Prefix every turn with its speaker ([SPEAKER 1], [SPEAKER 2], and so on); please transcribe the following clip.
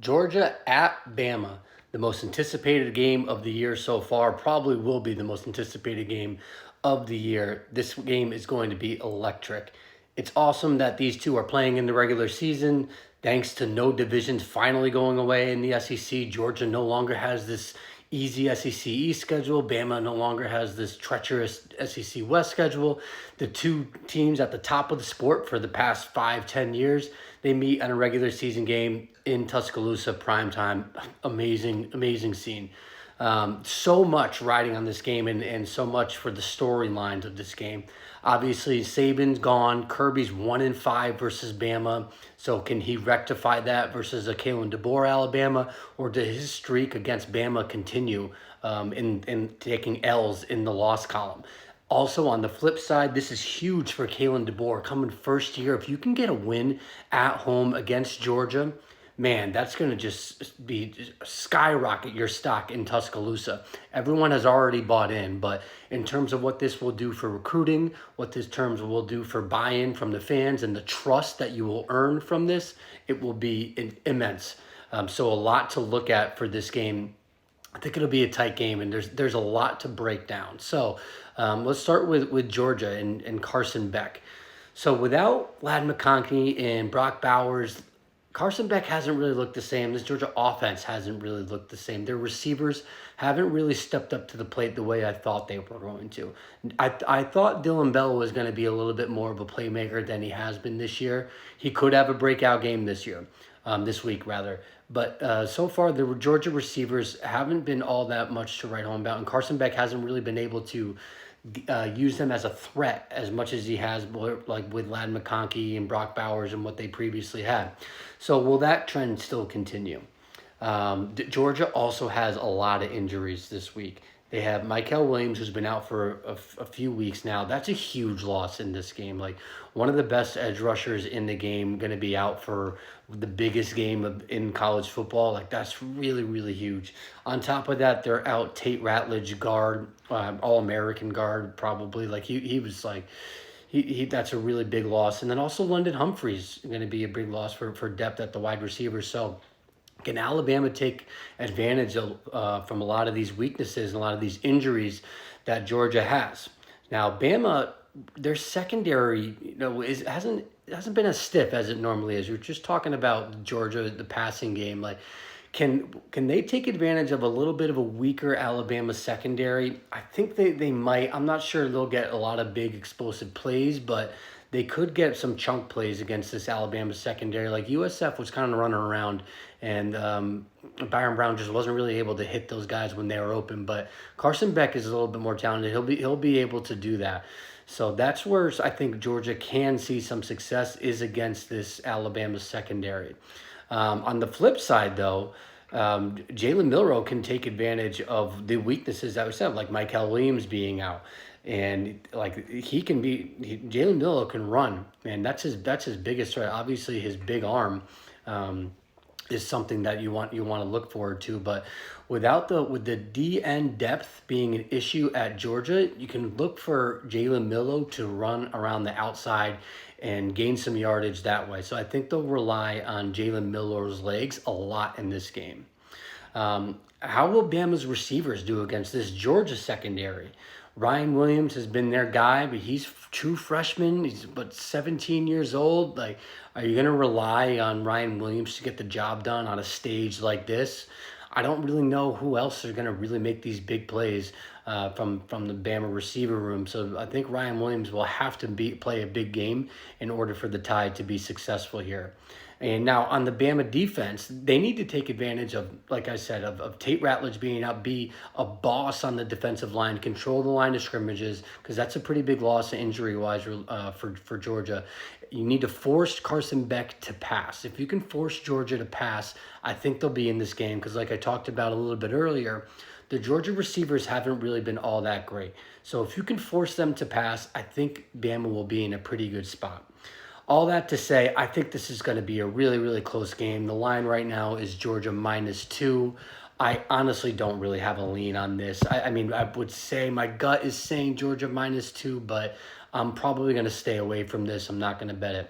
[SPEAKER 1] Georgia at Bama, the most anticipated game of the year so far, probably will be the most anticipated game of the year. This game is going to be electric. It's awesome that these two are playing in the regular season. Thanks to no divisions finally going away in the SEC, Georgia no longer has this easy SEC East schedule. Bama no longer has this treacherous SEC West schedule. The two teams at the top of the sport for the past 5-10 years, they meet on a regular season game in Tuscaloosa, primetime. Amazing scene. So much riding on this game and so much for the storylines of this game. Obviously, Saban's gone. Kirby's 1-5 versus Bama. So can he rectify that versus a Kalen DeBoer Alabama, or does his streak against Bama continue in taking L's in the loss column? Also, on the flip side, this is huge for Kalen DeBoer coming first year. If you can get a win at home against Georgia, man, that's going to just be skyrocket your stock in Tuscaloosa. Everyone has already bought in, but in terms of what this will do for recruiting, what this terms will do for buy-in from the fans and the trust that you will earn from this, it will be immense. So a lot to look at for this game. I think it'll be a tight game, and there's a lot to break down. So let's start with Georgia and Carson Beck. So without Ladd McConkey and Brock Bowers, Carson Beck hasn't really looked the same. This Georgia offense hasn't really looked the same. Their receivers haven't really stepped up to the plate the way I thought they were going to. I thought Dylan Bell was going to be a little bit more of a playmaker than he has been this year. He could have a breakout game this week rather. But so far, the Georgia receivers haven't been all that much to write home about, and Carson Beck hasn't really been able to use them as a threat as much as he has, like with Ladd McConkey and Brock Bowers and what they previously had. So will that trend still continue? Georgia also has a lot of injuries this week. They have Michael Williams, who's been out for a few weeks now. That's a huge loss in this game. Like, one of the best edge rushers in the game going to be out for the biggest game in college football. Like, that's really huge. On top of that, they're out Tate Ratledge, guard, All-American guard, probably. Like, he was like... that's a really big loss. And then also London Humphreys going to be a big loss for depth at the wide receiver. So can Alabama take advantage of, from a lot of these weaknesses and a lot of these injuries that Georgia has? Now, Bama, their secondary, hasn't been as stiff as it normally is. We're just talking about Georgia, the passing game. Like, can they take advantage of a little bit of a weaker Alabama secondary? I think they might. I'm not sure they'll get a lot of big explosive plays, but they could get some chunk plays against this Alabama secondary. Like, USF was kind of running around, and Byron Brown just wasn't really able to hit those guys when they were open. But Carson Beck is a little bit more talented. He'll be able to do that. So that's where I think Georgia can see some success, is against this Alabama secondary. On the flip side, though, Jalen Milroe can take advantage of the weaknesses that we said, like Michael Williams being out. And like Jalen Milroe can run, man. That's his biggest threat. Obviously, his big arm is something that you want to look forward to. But with the DN depth being an issue at Georgia, you can look for Jalen Milroe to run around the outside and gain some yardage that way. So I think they'll rely on Jalen Milroe's legs a lot in this game. How will Bama's receivers do against this Georgia secondary? Ryan Williams has been their guy, but he's true freshman. He's but 17 years old. Like, are you going to rely on Ryan Williams to get the job done on a stage like this? I don't really know who else are going to really make these big plays from the Bama receiver room. So I think Ryan Williams will have to play a big game in order for the Tide to be successful here. And now on the Bama defense, they need to take advantage of, like I said, of Tate Ratledge being out, be a boss on the defensive line, control the line of scrimmages, because that's a pretty big loss injury-wise for Georgia. You need to force Carson Beck to pass. If you can force Georgia to pass, I think they'll be in this game, because like I talked about a little bit earlier, the Georgia receivers haven't really been all that great. So if you can force them to pass, I think Bama will be in a pretty good spot. All that to say, I think this is going to be a really close game. The line right now is Georgia -2. I honestly don't really have a lean on this. I mean, I would say my gut is saying Georgia -2, but I'm probably going to stay away from this. I'm not going to bet it.